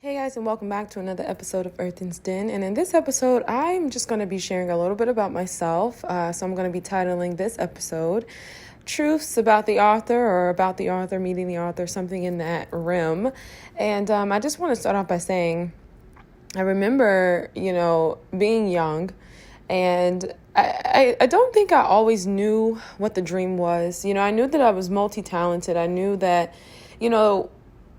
Hey guys, and welcome back to another episode of Earthen's Den. And in this episode, I'm just going to be sharing a little bit about myself. So I'm going to be titling this episode Truths About the Author, or About the Author, Meeting the Author, something in that realm. And I just want to start off by saying I remember, being young, and I don't think I always knew what the dream was. I knew that I was multi-talented. I knew that,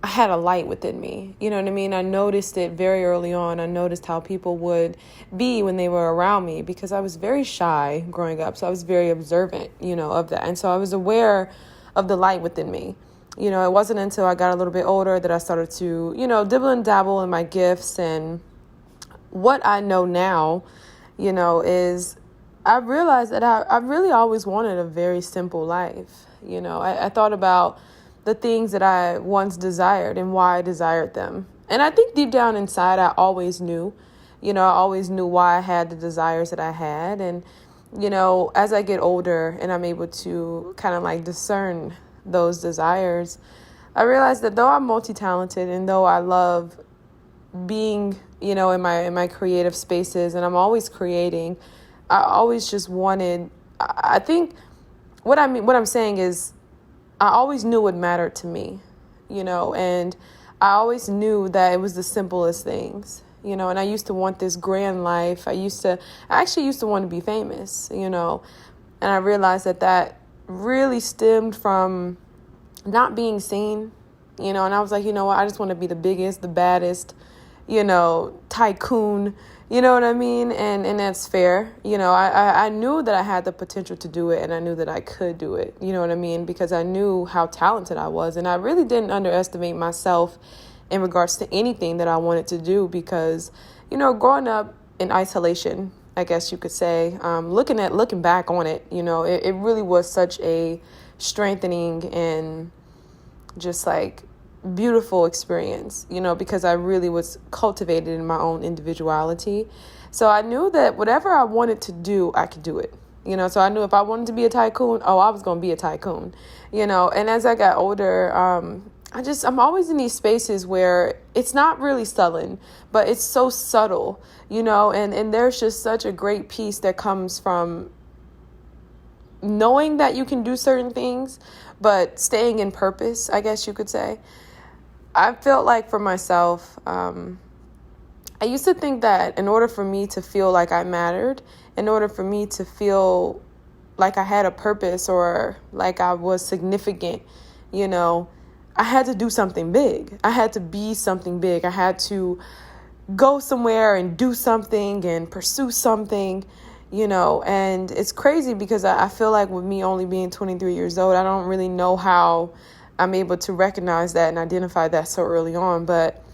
I had a light within me. You know what I mean? I noticed it very early on. I noticed how people would be when they were around me because I was very shy growing up. So I was very observant, of that. And so I was aware of the light within me. It wasn't until I got a little bit older that I started to, dibble and dabble in my gifts. And what I know now, is I realized that I really always wanted a very simple life. I thought about the things that I once desired and why I desired them. And I think deep down inside, I always knew, I always knew why I had the desires that I had. And, as I get older and I'm able to kind of like discern those desires, I realize that though I'm multi-talented and though I love being, in my creative spaces and I'm always creating, I always just wanted, I think what I'm saying is, I always knew what mattered to me, and I always knew that it was the simplest things, and I used to want this grand life. I actually used to want to be famous, and I realized that really stemmed from not being seen, and I was like, I just want to be the biggest, the baddest, tycoon, you know what I mean? And that's fair. I knew that I had the potential to do it and I knew that I could do it. You know what I mean? Because I knew how talented I was. And I really didn't underestimate myself in regards to anything that I wanted to do because, growing up in isolation, I guess you could say, looking back on it, it really was such a strengthening and just like beautiful experience, because I really was cultivated in my own individuality. So I knew that whatever I wanted to do, I could do it, so I knew if I wanted to be a tycoon, I was going to be a tycoon, and as I got older, I'm always in these spaces where it's not really sullen, but it's so subtle, and there's just such a great peace that comes from knowing that you can do certain things, but staying in purpose, I guess you could say. I felt like for myself, I used to think that in order for me to feel like I mattered, in order for me to feel like I had a purpose or like I was significant, I had to do something big. I had to be something big. I had to go somewhere and do something and pursue something, and it's crazy because I feel like with me only being 23 years old, I don't really know how I'm able to recognize that and identify that so early on. But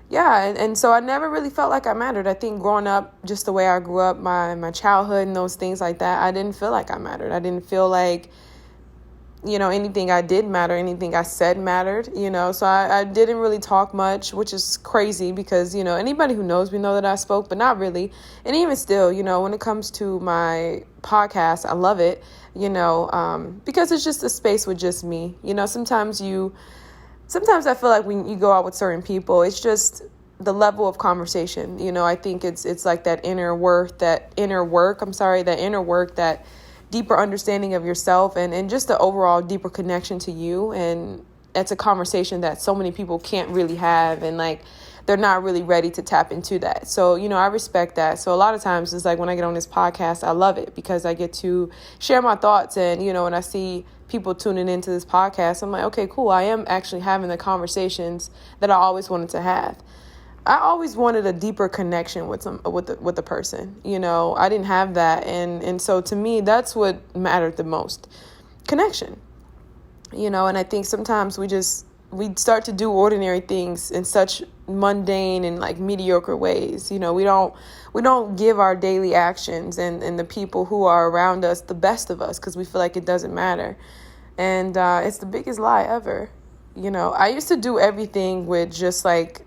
yeah, and so I never really felt like I mattered. I think growing up, just the way I grew up, my childhood and those things like that, I didn't feel like I mattered. I didn't feel like, anything I did matter, anything I said mattered, so I didn't really talk much, which is crazy because, anybody who knows me know that I spoke, but not really. And even still, when it comes to my podcast, I love it, because it's just a space with just me. Sometimes I feel like when you go out with certain people, it's just the level of conversation. I think it's like that inner work, that deeper understanding of yourself and just the overall deeper connection to you. And it's a conversation that so many people can't really have. And like, they're not really ready to tap into that. So, I respect that. So a lot of times it's like when I get on this podcast, I love it because I get to share my thoughts. And, when I see people tuning into this podcast, I'm like, okay, cool. I am actually having the conversations that I always wanted to have. I always wanted a deeper connection with the person. I didn't have that. And so to me, that's what mattered the most. Connection. And I think sometimes we start to do ordinary things in such mundane and like mediocre ways. We don't give our daily actions and the people who are around us the best of us because we feel like it doesn't matter. And it's the biggest lie ever. I used to do everything with just like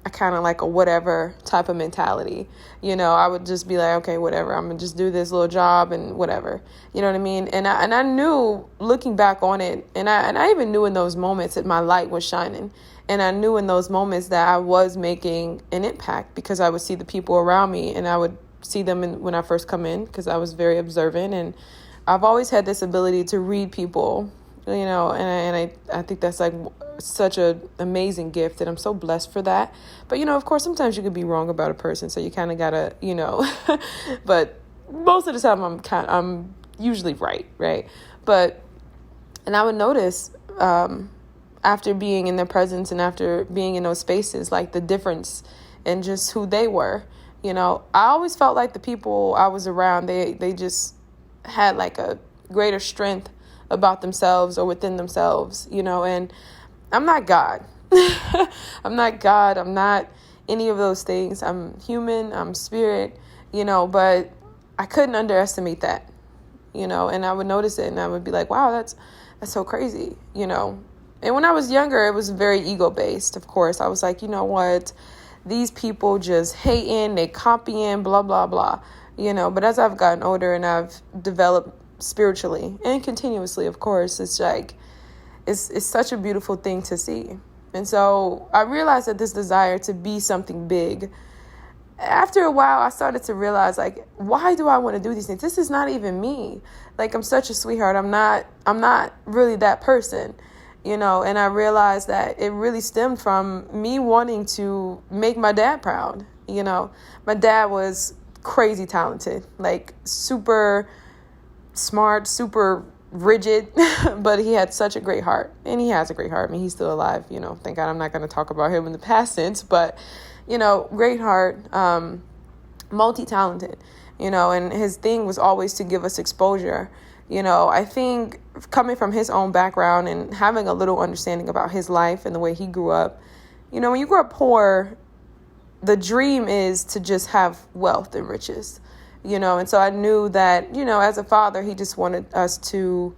a kind of like a whatever type of mentality. I would just be like, okay, whatever, I'm gonna just do this little job and whatever, you know what I mean? And I knew looking back on it, and I even knew in those moments that my light was shining. And I knew in those moments that I was making an impact because I would see the people around me and I would see them when I first come in because I was very observant. And I've always had this ability to read people, and I think that's like such an amazing gift, and I'm so blessed for that. But, of course, sometimes you could be wrong about a person, so you kind of gotta, but most of the time I'm usually right? And I would notice after being in their presence and after being in those spaces, like the difference in just who they were. I always felt like the people I was around, they just had like a greater strength about themselves or within themselves, and I'm not God. I'm not God. I'm not any of those things. I'm human. I'm spirit, but I couldn't underestimate that, and I would notice it and I would be like, wow, that's so crazy, And when I was younger, it was very ego-based, of course. I was like, you know what? These people just hating, they copying, blah, blah, blah, But as I've gotten older and I've developed spiritually and continuously, of course, it's like, it's such a beautiful thing to see. And so I realized that this desire to be something big, after a while, I started to realize, like, why do I want to do these things? This is not even me. Like, I'm such a sweetheart. I'm not really that person. And I realized that it really stemmed from me wanting to make my dad proud. My dad was crazy talented, like super smart, super rigid, but he had such a great heart, and he has a great heart. I mean, he's still alive, thank God. I'm not going to talk about him in the past tense, but, great heart, multi-talented, and his thing was always to give us exposure. I think coming from his own background and having a little understanding about his life and the way he grew up, when you grow up poor, the dream is to just have wealth and riches, and so I knew that, as a father, he just wanted us to,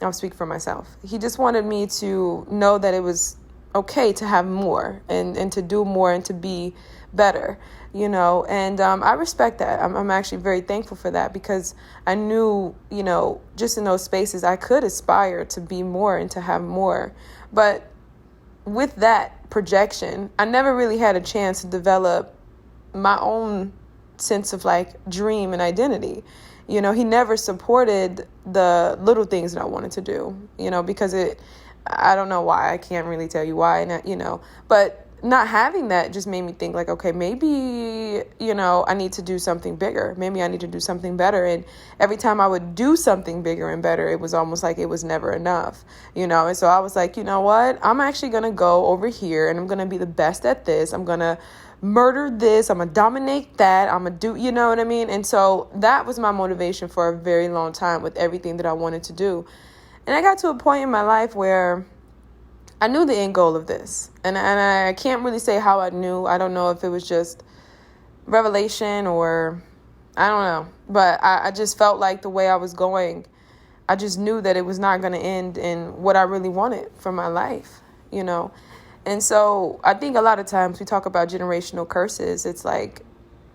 I'll speak for myself. He just wanted me to know that it was okay to have more and to do more and to be better, and I respect that. I'm actually very thankful for that because I knew, just in those spaces, I could aspire to be more and to have more. But with that projection, I never really had a chance to develop my own sense of like dream and identity. He never supported the little things that I wanted to do, because I don't know why. I can't really tell you why, but not having that just made me think like, okay, maybe, I need to do something bigger. Maybe I need to do something better. And every time I would do something bigger and better, it was almost like it was never enough, And so I was like, you know what? I'm actually going to go over here and I'm going to be the best at this. I'm going to murder this. I'm going to dominate that. I'm going to do, you know what I mean? And so that was my motivation for a very long time with everything that I wanted to do. And I got to a point in my life where I knew the end goal of this. And I can't really say how I knew. I don't know if it was just revelation or I don't know. But I just felt like the way I was going, I just knew that it was not going to end in what I really wanted for my life, And so I think a lot of times we talk about generational curses. It's like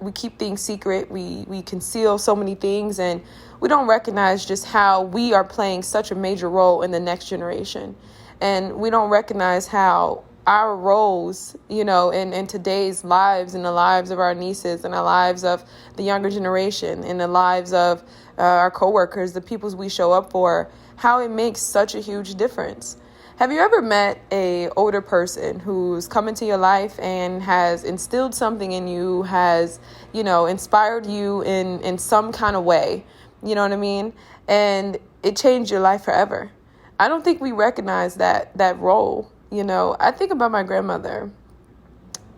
we keep things secret. We conceal so many things and we don't recognize just how we are playing such a major role in the next generation. And we don't recognize how our roles, in today's lives, in the lives of our nieces, in the lives of the younger generation, in the lives of our coworkers, the peoples we show up for, how it makes such a huge difference. Have you ever met a older person who's come into your life and has instilled something in you, has, inspired you in some kind of way? You know what I mean? And it changed your life forever. I don't think we recognize that role. I think about my grandmother.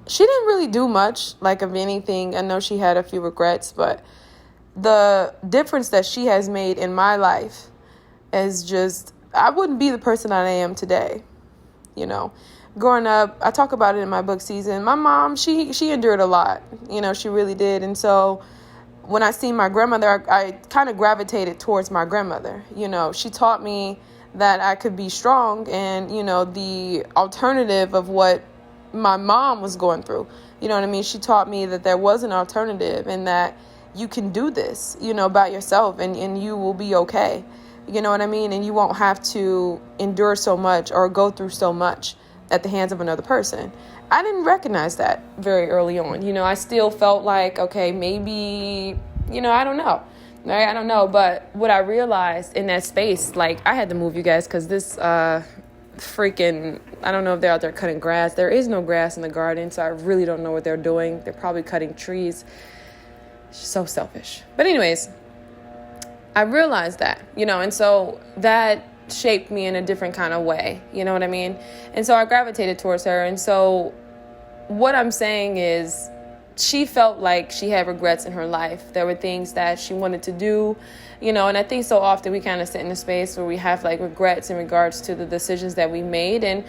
She didn't really do much, like of anything. I know she had a few regrets, but the difference that she has made in my life is just, I wouldn't be the person I am today. Growing up, I talk about it in my book Season. My mom, she endured a lot. She really did. And so when I see my grandmother, I kind of gravitated towards my grandmother. She taught me that I could be strong and, the alternative of what my mom was going through. You know what I mean? She taught me that there was an alternative and that you can do this, by yourself and you will be okay. You know what I mean? And you won't have to endure so much or go through so much at the hands of another person. I didn't recognize that very early on. I still felt like, okay, maybe, I don't know. Right? I don't know. But what I realized in that space, like, I had to move you guys because this freaking, I don't know if they're out there cutting grass. There is no grass in the garden, so I really don't know what they're doing. They're probably cutting trees. So selfish. But anyways, I realized that, and so that shaped me in a different kind of way. You know what I mean? And so I gravitated towards her. And so what I'm saying is, she felt like she had regrets in her life. There were things that she wanted to do, and I think so often we kind of sit in a space where we have like regrets in regards to the decisions that we made. And,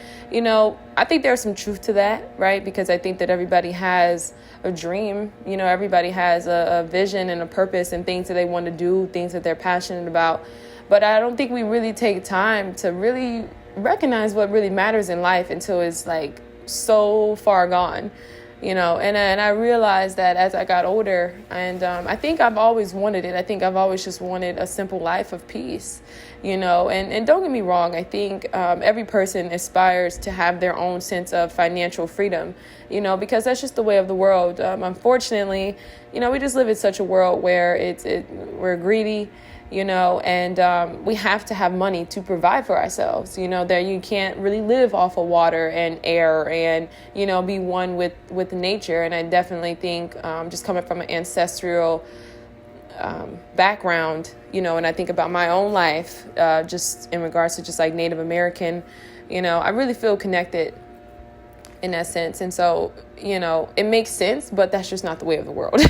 I think there's some truth to that, right? Because I think that everybody has a dream, everybody has a vision and a purpose and things that they want to do, things that they're passionate about. But I don't think we really take time to really recognize what really matters in life until it's like so far gone. And I realized that as I got older, and I think I've always wanted it. I think I've always just wanted a simple life of peace, and don't get me wrong. I think every person aspires to have their own sense of financial freedom, because that's just the way of the world. Unfortunately, we just live in such a world where we're greedy, and we have to have money to provide for ourselves, that you can't really live off of water and air and, be one with nature. And I definitely think just coming from an ancestral background, and I think about my own life, just in regards to just like Native American, I really feel connected in that sense. And so, it makes sense, but that's just not the way of the world.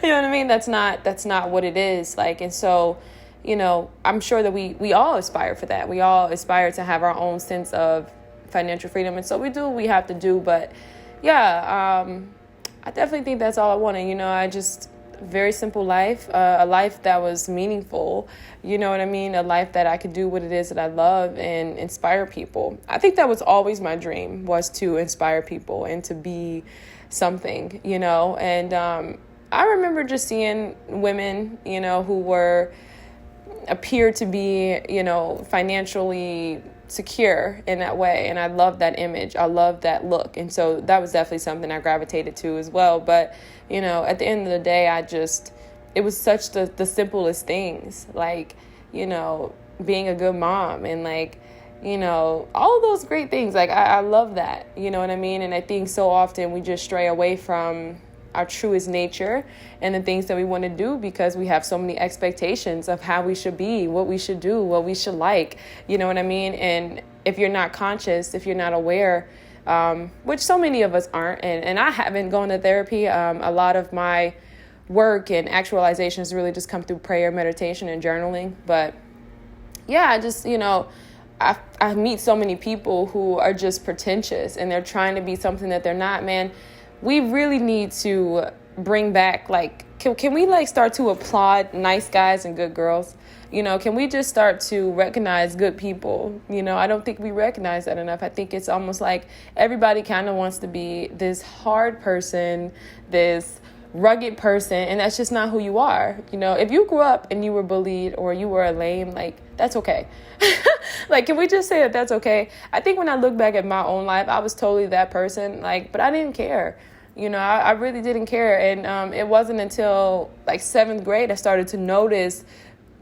You know what I mean? That's not what it is like. And so, I'm sure that we all aspire for that. We all aspire to have our own sense of financial freedom. And so we do what we have to do. But yeah, I definitely think that's all I wanted. I just, very simple life, a life that was meaningful. You know what I mean? A life that I could do what it is that I love and inspire people. I think that was always my dream, was to inspire people and to be something, and I remember just seeing women, who appeared to be, financially secure in that way. And I love that image. I love that look. And so that was definitely something I gravitated to as well. But, at the end of the day, it was such the simplest things, like, being a good mom and like, all of those great things. Like, I love that, you know what I mean? And I think so often we just stray away from our truest nature and the things that we want to do because we have so many expectations of how we should be, what we should do, what we should like, you know what I mean? And if you're not conscious, if you're not aware, which so many of us aren't, and I haven't gone to therapy, a lot of my work and actualizations really just come through prayer, meditation, and journaling. But yeah, I just, I meet so many people who are just pretentious and they're trying to be something that they're not, man. We really need to bring back, like, can we like start to applaud nice guys and good girls? Can we just start to recognize good people? I don't think we recognize that enough. I think it's almost like everybody kind of wants to be this hard person, this rugged person, and that's just not who you are. If you grew up and you were bullied or you were a lame, like, that's okay. Like, can we just say that that's okay? I think when I look back at my own life, I was totally that person, like, but I didn't care. I really didn't care. And it wasn't until like 7th grade I started to notice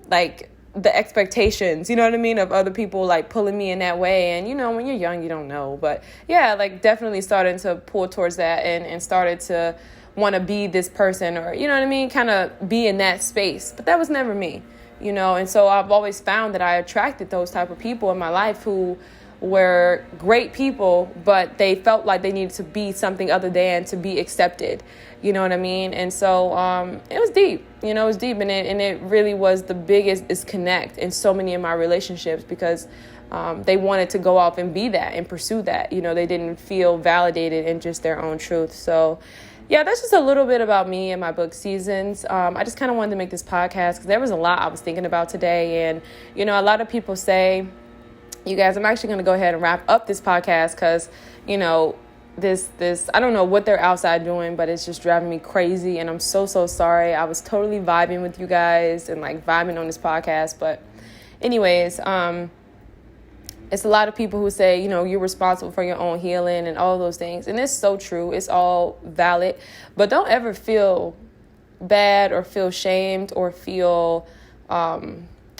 like the expectations, you know what I mean, of other people like pulling me in that way. And, when you're young, you don't know. But yeah, like definitely started to pull towards that and started to want to be this person or, you know what I mean, kind of be in that space. But that was never me, and so I've always found that I attracted those type of people in my life who were great people, but they felt like they needed to be something other than to be accepted. You know what I mean? And so it was deep. It was deep, and it really was the biggest disconnect in so many of my relationships because they wanted to go off and be that and pursue that. They didn't feel validated in just their own truth. So yeah, that's just a little bit about me and my book seasons. I just kind of wanted to make this podcast because there was a lot I was thinking about today. And, a lot of people say, you guys, I'm actually going to go ahead and wrap up this podcast because, this, I don't know what they're outside doing, but it's just driving me crazy. And I'm so sorry. I was totally vibing with you guys and like vibing on this podcast. But anyways, It's a lot of people who say, you're responsible for your own healing and all those things. And it's so true. It's all valid. But don't ever feel bad or feel shamed or feel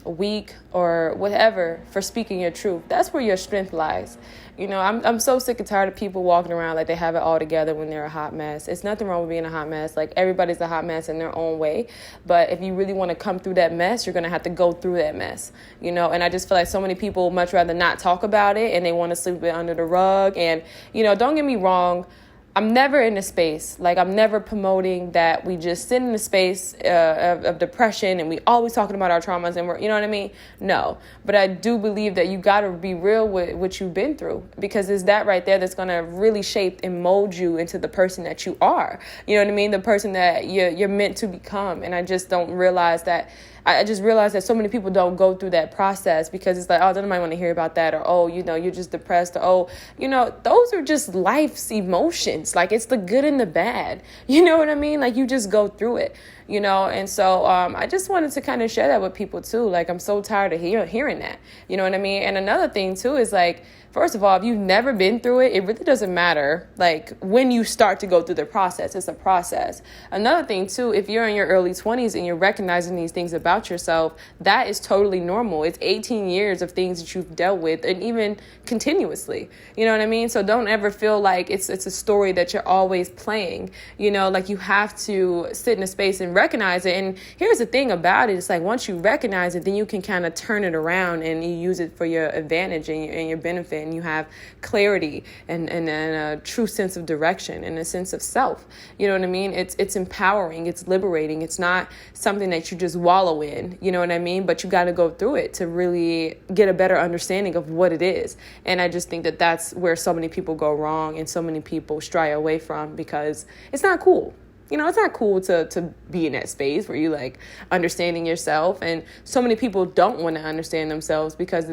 weak or whatever for speaking your truth. That's where your strength lies. I'm so sick and tired of people walking around like they have it all together when they're a hot mess. It's nothing wrong with being a hot mess. Like, everybody's a hot mess in their own way. But if you really want to come through that mess, you're going to have to go through that mess, and I just feel like so many people much rather not talk about it, and they want to sleep it under the rug. And, don't get me wrong, I'm never in a space, like, I'm never promoting that we just sit in a space of depression and we always talking about our traumas and we're, you know what I mean? No. But I do believe that you got to be real with what you've been through, because it's that right there that's going to really shape and mold you into the person that you are. You know what I mean? The person that you're meant to become. And I just don't realize that. I just realized that so many people don't go through that process because it's like, oh, nobody want to hear about that, or, oh, you're just depressed, or, oh, those are just life's emotions. Like, it's the good and the bad. You know what I mean? Like, you just go through it, and so I just wanted to kind of share that with people too. Like, I'm so tired of hearing that, you know what I mean? And another thing too is, like, first of all, if you've never been through it, it really doesn't matter, like, when you start to go through the process. It's a process. Another thing, too, if you're in your early 20s and you're recognizing these things about yourself, that is totally normal. It's 18 years of things that you've dealt with, and even continuously. You know what I mean? So don't ever feel like it's a story that you're always playing. Like, you have to sit in a space and recognize it. And here's the thing about it. It's like, once you recognize it, then you can kind of turn it around and you use it for your advantage and your benefit. And you have clarity and a true sense of direction and a sense of self. You know what I mean? It's empowering. It's liberating. It's not something that you just wallow in. You know what I mean? But you got to go through it to really get a better understanding of what it is. And I just think that that's where so many people go wrong and so many people stray away from, because it's not cool. It's not cool to be in that space where you, like, understanding yourself. And so many people don't want to understand themselves because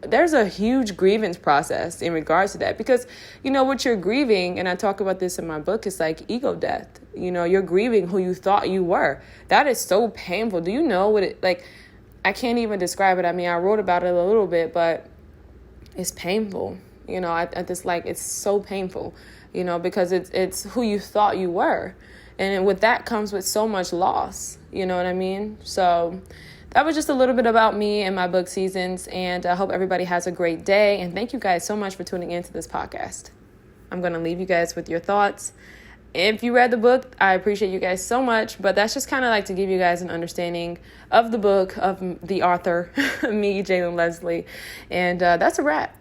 there's a huge grievance process in regards to that, because, what you're grieving, and I talk about this in my book, is like ego death. You're grieving who you thought you were. That is so painful. Do you know what it, like, I can't even describe it. I mean, I wrote about it a little bit, but it's painful. I just, like, it's so painful, because it's who you thought you were. And with that comes with so much loss. You know what I mean? So that was just a little bit about me and my book Seasons, and I hope everybody has a great day. And thank you guys so much for tuning into this podcast. I'm going to leave you guys with your thoughts. If you read the book, I appreciate you guys so much, but that's just kind of like to give you guys an understanding of the book, of the author, me, Jalen Leslie, and that's a wrap.